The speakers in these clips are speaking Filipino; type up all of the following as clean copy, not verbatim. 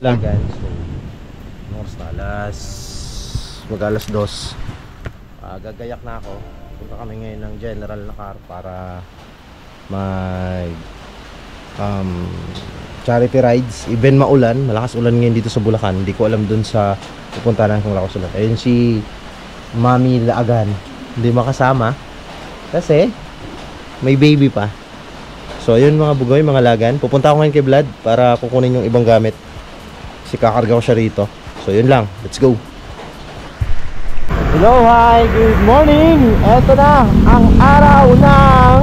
lang. So, oras na mag-alas 2. Gagayak na ako. Punta kami ngayon ng general na car para mag charity rides. Even maulan, malakas ulan ngayon dito sa Bulacan. Hindi ko alam dun sa pupunta na kung lakas ulan. Ayun si Mami Laagan, hindi makasama kasi may baby pa. So ayun mga bugoy, mga lagan, pupunta ako ngayon kay Vlad para kukunin yung ibang gamit kasi kakarga ko siya rito. So yun lang, let's go. Hello, hi, good morning. Eto na ang araw ng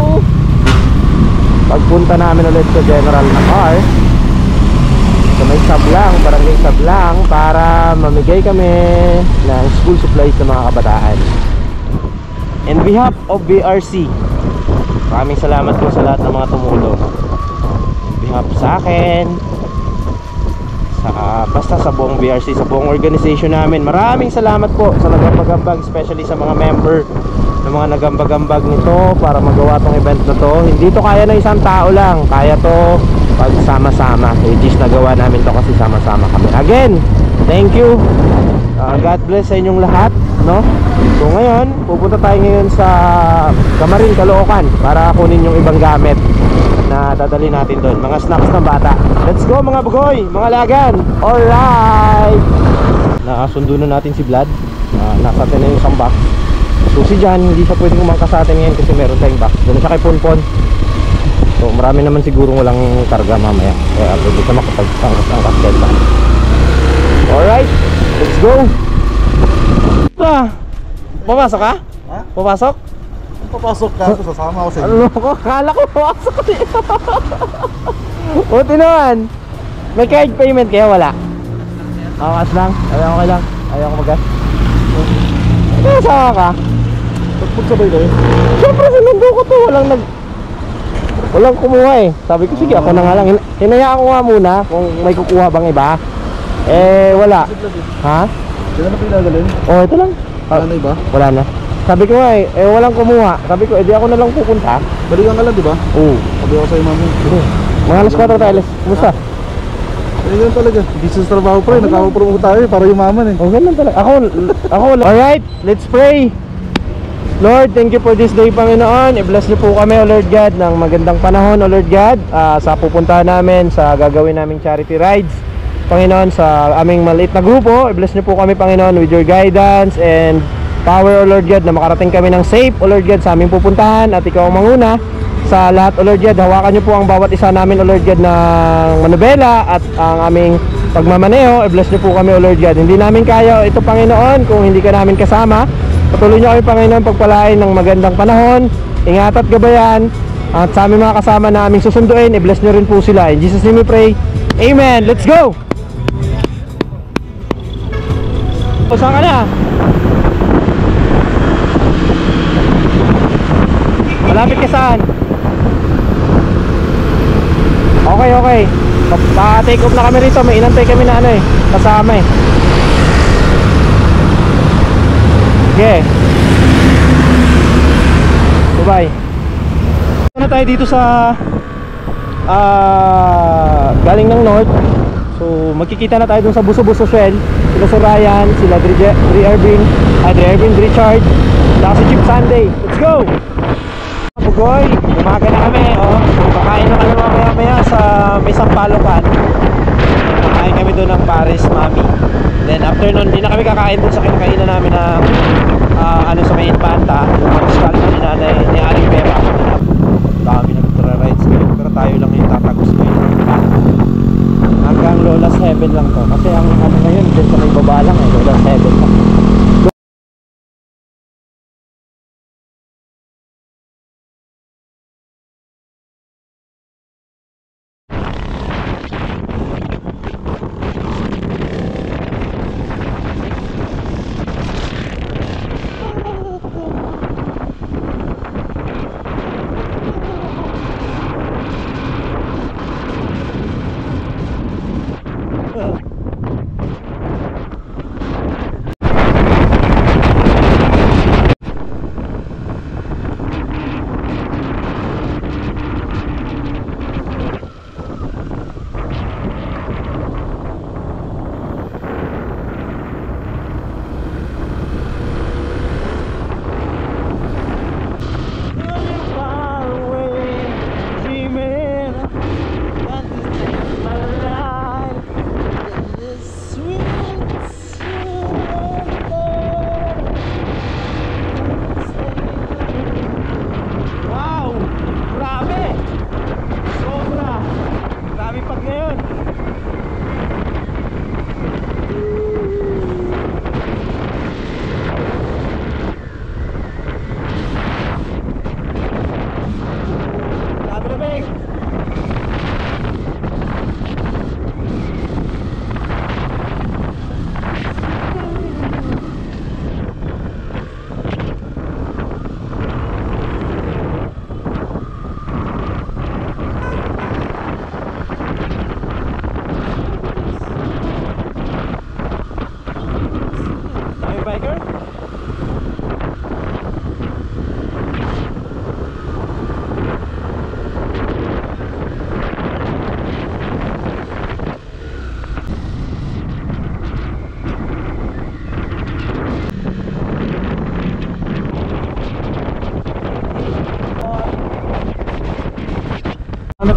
pagpunta namin ulit sa general na car. So may Sablang, barangay Sablang, para mamigay kami ng school supplies sa mga kabataan. In behalf of BRC, maraming salamat po sa lahat ng mga tumulong. In behalf sa akin, basta sa buong BRC, sa buong organization namin, maraming salamat po sa nagambag-ambag, especially sa mga member ng mga nagambag-ambag nito para magawa tong event na to. Hindi to kaya ng isang tao lang, kaya to pag sama-sama. Which is nagawa namin to kasi sama-sama kami. Again, thank you. God bless sa inyong lahat, no? So ngayon, pupunta tayo ngayon sa Camarin, Caloocan para kunin yung ibang gamit na dadali natin doon, mga snacks ng bata. Let's go mga bugoy, mga lagan. Alright, nakasundo na natin si Vlad. Nasa atin na yung isang box. So si Jan, hindi siya pwedeng umangka sa atin ngayon kasi meron tayong box. Doon siya kay Ponpon. So marami naman siguro walang karga mamaya, kaya pwede siya makapag-angkas dito. Alright, let's go. Papasok ka? Ha? Papasok? Papasok ka, sasama ako sa inyo. Ano ko? Kala ko papasok ka. Buti naman. May card payment kaya wala? Cash lang? Okay lang. Ayaw ko mag-gas. Kasama ka? Pagsabay kayo? Siyempre sinundo ko to. Walang kumuha eh. Sabi ko sige ako na nga lang. Hinayaan ko nga muna kung may kukuha bang iba. Eh wala. Ha? Sila na pinadalhin? Oh ito lang. Wala na iba? Wala na. Sabi ko nga eh walang kumuha. Sabi ko edi ako na lang pupunta. Balikan ka lang diba? Oo. Sabi ako sa'yo mami. Mga alas 4 tayo. Kumusta? Eh ganun talaga. Business trabaho pa rin. Nagkakapromote tayo para yumaman eh. Oh ganun talaga. Ako. Alright, let's pray. Lord, thank you for this day, Panginoon. I-bless niyo po kami, O Lord God, ng magandang panahon, O Lord God, sa pupuntahan namin, sa gagawin naming charity rides, Panginoon, sa aming maliit na grupo. I-bless niyo po kami, Panginoon, with your guidance and power, O Lord God, na makarating kami ng safe, O Lord God, sa aming pupuntahan, at ikaw ang manguna sa lahat, O Lord God. Hawakan niyo po ang bawat isa namin, O Lord God, ng manubela at ang aming pagmamaneho. I-bless niyo po kami, O Lord God. Hindi namin kaya ito, Panginoon, kung hindi ka namin kasama. Patuloy niyo kami, Panginoon, pagpalain ng magandang panahon, ingat at gabayan, at sa aming mga kasama na aming susunduin, i-bless niyo rin po sila. In Jesus' name we pray, Amen. Let's go! O, saan ka na? Malapit ka saan? Okay. Pa-take off na kami rito. May inantay kami na kasama eh. Okay. Bye-bye. Na tayo dito sa galing ng North. So magkikita na tayo dun sa Buso-Buso Shell. Sila si Ryan, sila Dre Ervin, Richard, saka si Chip Sunday. Let's go! Bugoy, umaga na kami. Kakain na kami mamaya sa may Sampalocan. Kakain kami doon ng Paris Mami. Then after nun, hindi na kami kakain doon sa kinakainan namin ng sa may Infanta, yung mag-stall na ni Aling Beba. Dami nag-rides ngayon, pero tayo lang yung tatagos ngayon. Hanggang Lola's Heaven lang to. Kasi ang ngayon, dyan sa may baba lang Lola's Heaven lang.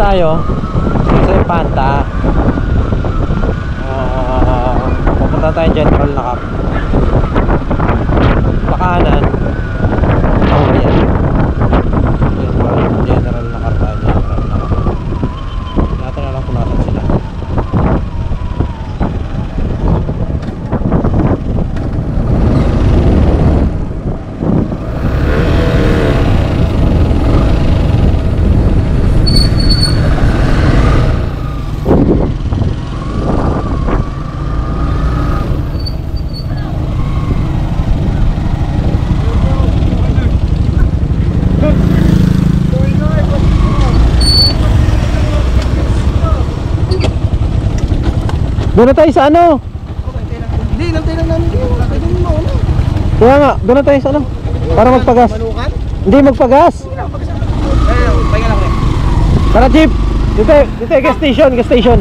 tayo sa Infanta. Pupunta tayo General na Cap. Pakanan. Oh, yan. General na Cap tayo. General na Cap. Natin na lang kung natin sila. Doon na tayo sa ano? Hindi, nantay lang namin yun. Pwede mo mauna. Kaya nga, doon na tayo sa ano? Para magpagas. Manukan? Hindi, magpagas. Pahinga lang rin. Tara, Jeep. Dito, gas station, gas station.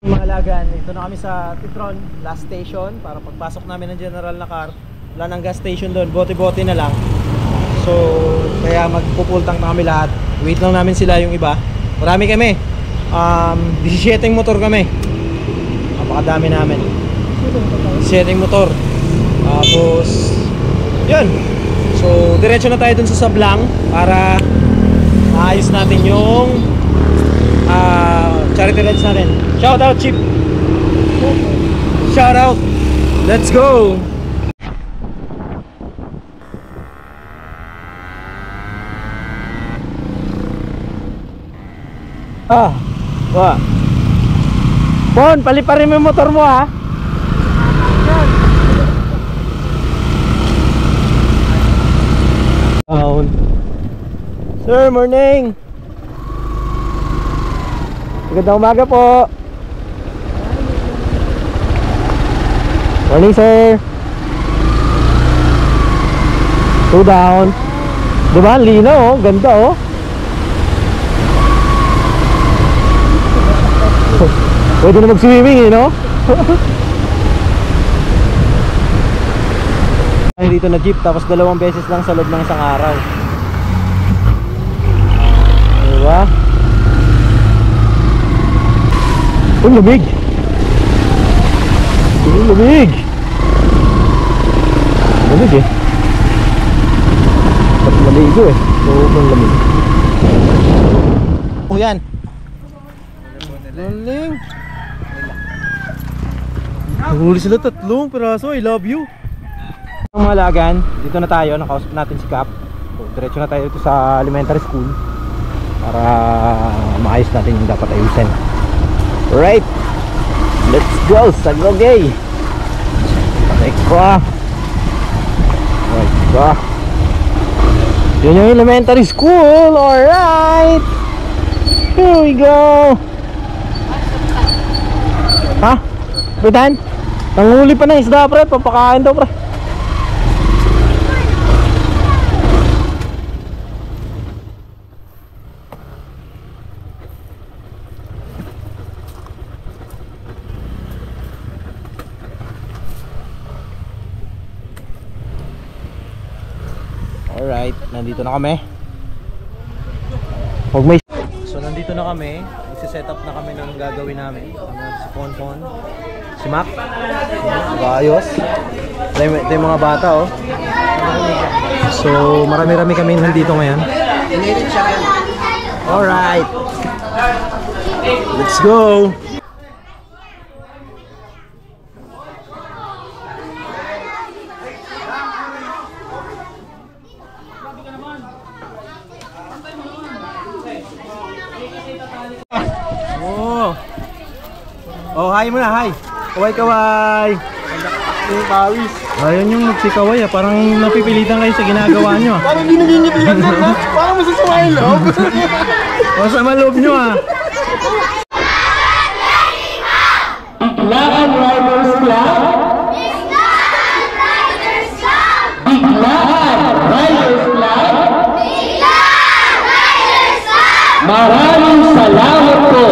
Mga lagan, ito na kami sa Titron, last station. Para pagpasok namin ng General na car, wala nang gas station doon, bote-bote na lang. So, kaya magpupultang na kami lahat. Wait lang namin sila yung iba. Marami kami. 17 motor kami. Napakadami namin. 17 motor. Tapos yun. So diretso na tayo dun sa Sablang para maayos natin yung charity rides natin. Shout out, Chip. Shout out. Let's go. Wah. Pon, paliparin mo yung motor mo ha. Sir, morning. Magandang umaga po. Morning, sir. Two down. Diba? Lino, oh. Ganda, oh. Pwede na mag-swimming, no? Ay, dito na jeep, tapos 2 beses lang sa loob ng isang araw. Diba? Ang lamig! Ang lamig! Lamig eh. Ba't maligo eh? Sobrang lamig. Oh, yan! Galing! Nahuli sila 3 piraso, I love you. Mga lagan, dito na tayo, nakausap natin si Cap. So, diretso na tayo dito sa elementary school para maayos natin yung dapat ayusin. Alright, let's go, Sagogay. Right ba? Right ba? Yun yung elementary school, alright. Here we go. Ha? Betan? Nanghuli pa ng isda, pre. Papakain daw, pre. Alright, nandito na kami. So nandito na kami. Set up na kami ng gagawin namin. Si Ponpon, si Mac. Ayos. Ito yung mga bata, oh. So marami-rami kami nandito ngayon. Alright, let's go. Oh, hi muna, hi. Kaway-kaway. Yung pawis. Ayun yung magsikaway, parang napipilitan kayo sa ginagawa nyo. Parang hindi nagingitigan na. Parang masasama yung loob. Masama loob nyo, Biglaan Riders Club. Biglaan Riders Club. Biglaan Riders Club. Biglaan Riders Club. Maraming salamat po.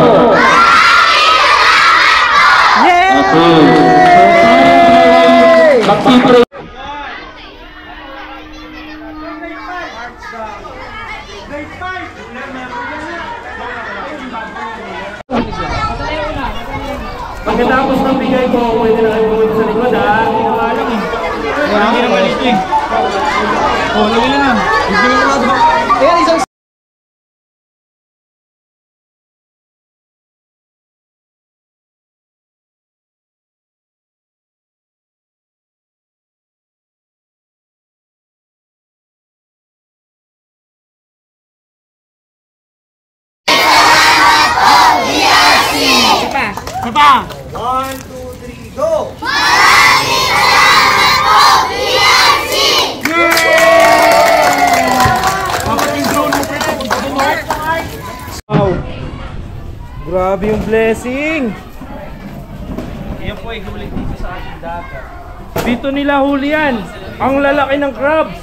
Magpipre. Pagkatapos ng bigay ko, pwede na kayo pumunta sa likod ha. Hindi na alam eh. Hindi na malit eh. Oh, lagyan na. Ibigay mo na ba? Ayan, isang pa! 1, 2, 3, go! Maraming salamat po, BRC! Wow! Grabe yung blessing! Yan po ay huli dito sa ating dagat. Dito nila huli yan! Ang lalaki ng crabs!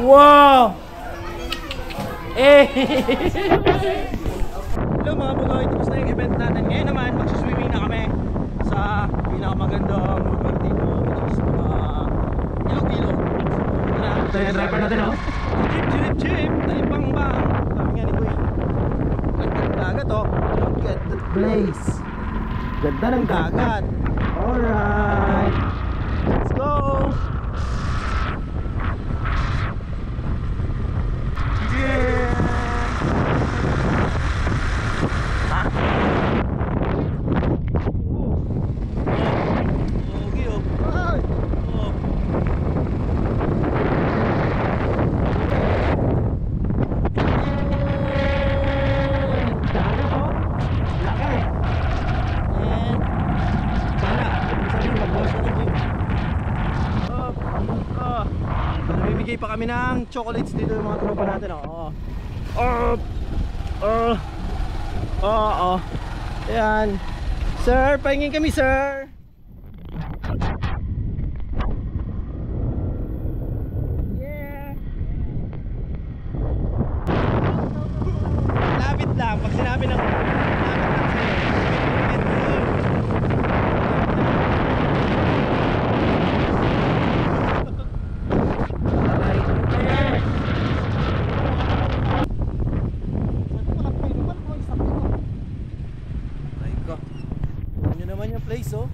Wow! Hello mga bugoy, tapos na yung event natin. Ngayon naman, magsiswimming na kami sa pinakamagandang lugar dito, which is ilog-ilog. Ito yung driver natin, oh. Jeep! Naimbang-bang. Sabi nga ni Kuy, ganda ng dagat, oh. Look at the place. Ganda ng dagat. Alright, let's go. Namimigay pa kami ng chocolates dito yung mga tropa natin, oh. Ayan. Sir, pahingin kami, sir. Yeah. Lapit lang. Pag sinabi ng place, oh.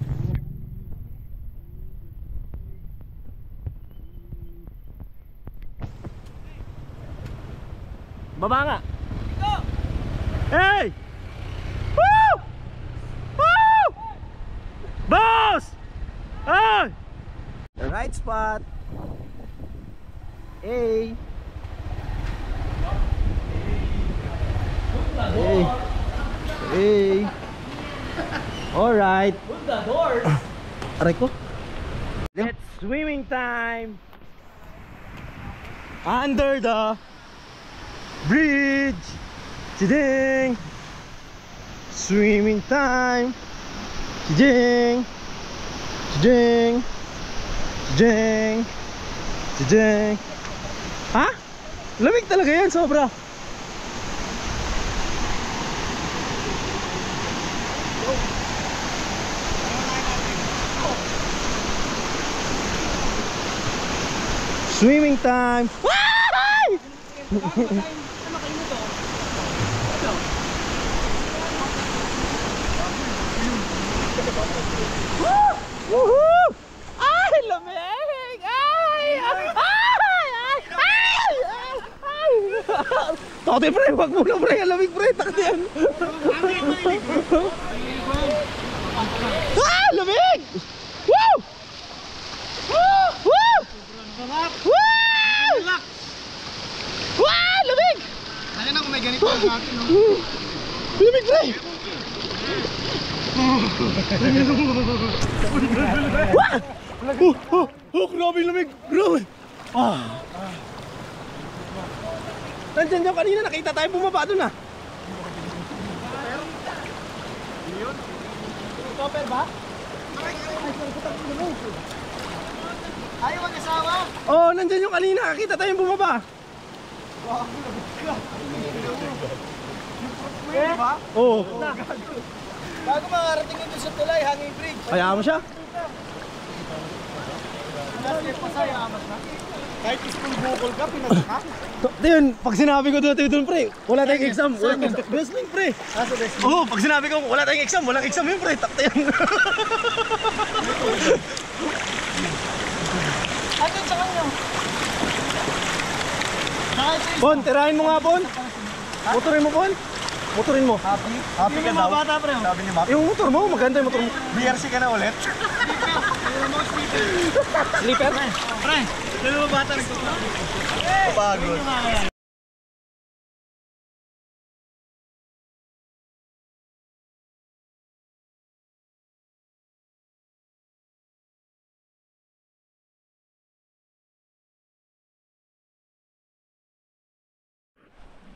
Baba nga. Hey! Woo! Woo! Boss! Hey! The right spot. Hey! Hey! Hey! Alright. Put the doors. Aray ko. It's swimming time. Under the bridge. Chiding. Swimming time. Chiding. Chiding. Chiding. Chiding. Ha? Lamig talaga yan, sobra. Swimming time. Woohoo! Ay, lamig! Ay! Tote pre, wag muna pre, lamig pre, takot yan. Ah, lamig! Woo! Woo! Woo! Woo! Wow! Lamig! Kaya na kung may ganito ang natin, no? Lamig, pre! Grabe lamig! Grabe! Nandyan yung kanina, nakita tayo bumaba doon, ah. Topper ba? Ayaw mag-asawa? Oo, nandyan yung kanina, nakita tayong bumaba. Oo. Bago makarating yun sa tulay, hanging bridge. Kaya mo siya? Kahit school bukol ka, pinagka. Yun, pag sinabi ko doon pre, wala tayong exam. Wrestling pre. Asa wrestling? Oo, pag sinabi ko wala tayong exam, walang exam yun pre, takta yan. Ano sa kanya? Bon, tirahin mo nga Bon. Motorin mo Bon. Motorin mo. Happy ka daw? Bata pre. Sabi ni Map. Yung motor mo, maganda yung motor mo. BRC ka na ulit? Sleeper? Pre, dalawa bata nagtutulog. Pagod.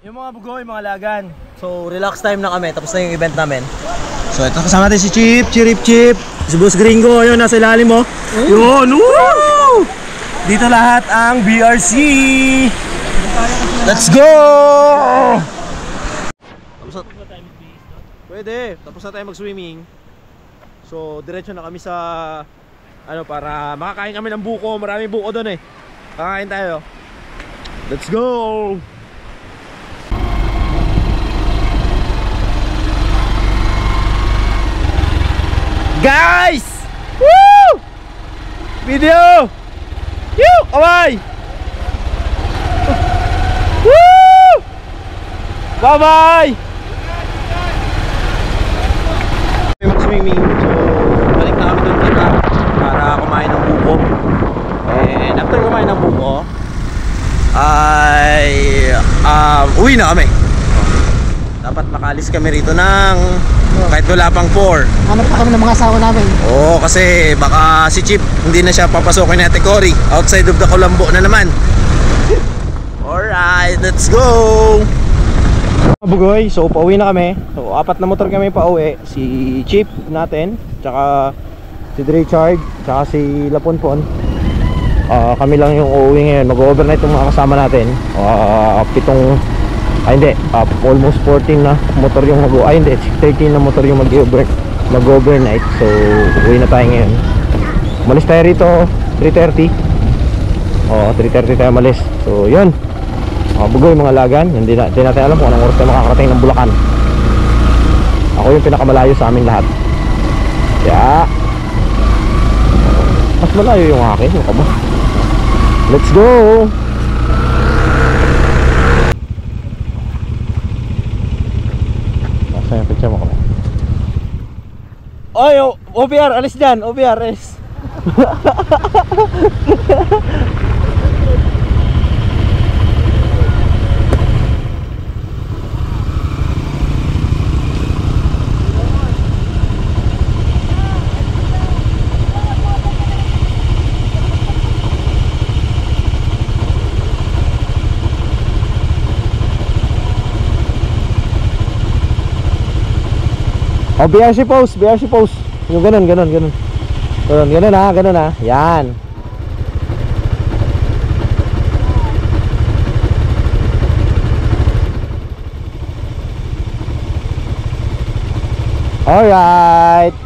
Yung mga bugoy, mga lagan. So, relax time na kami. Tapos na yung event namin. So, ito kasama natin si Chip, Chip. Si Boss Gringo, ayun, nasa ilalim mo. Yun, woo! Dito lahat ang BRC. Let's go! Tapos na, pwede. Tapos na tayo mag-swimming. So, diretso na kami sa ano, para makakain kami ng buko. Maraming buko doon eh. Kakain tayo. Let's go! Guys! Woo! Video! Yoo! Away! Woo! Bye-bye! Mag-swimming. So, balik na kami doon para kumain ng buko. And after kumain ng buko, ay uwi na kami. Dapat makalis kami rito ng kahit wala pang 4. Hanap pa kami ng mga asawa namin. Oo, kasi baka si Chip hindi na siya papasokin ni Ate Cory. Outside of the Colombo na naman. Alright, let's go! Bugoy, so pauwi na kami. So 4 na motor kami pauwi. Si Chip natin, tsaka si Richard, tsaka si Laponpon. Kami lang yung uuwi ngayon. Mag-overnight yung mga kasama natin. 7 almost 14 na motor yung hindi, 13 na motor yung mag-overnight. So uwi na tayo ngayon. Malis tayo rito 3:30. 3:30 tayo malis. So yun, bugoy mga lagan. Hindi natin alam kung anong oras tayo makakarating ng Bulacan. Ako yung pinakamalayo sa amin lahat. Kaya mas malayo yung akin, yung kabo. Let's go! Saan yung picture mo kami? Oy, OBR, alis dyan, OBR, alis. Oh, BRC pose. Yung ganun ha, yan. Alright.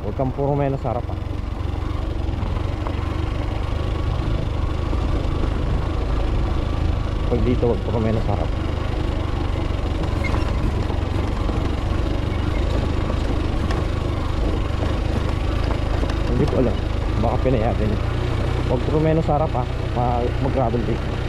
Huwag kang puro menos sa harap. Pag dito, huwag puro menos sa harap. Hindi ko alam, baka pinayagan. Huwag puro menos sa harap, mag-gravel dito.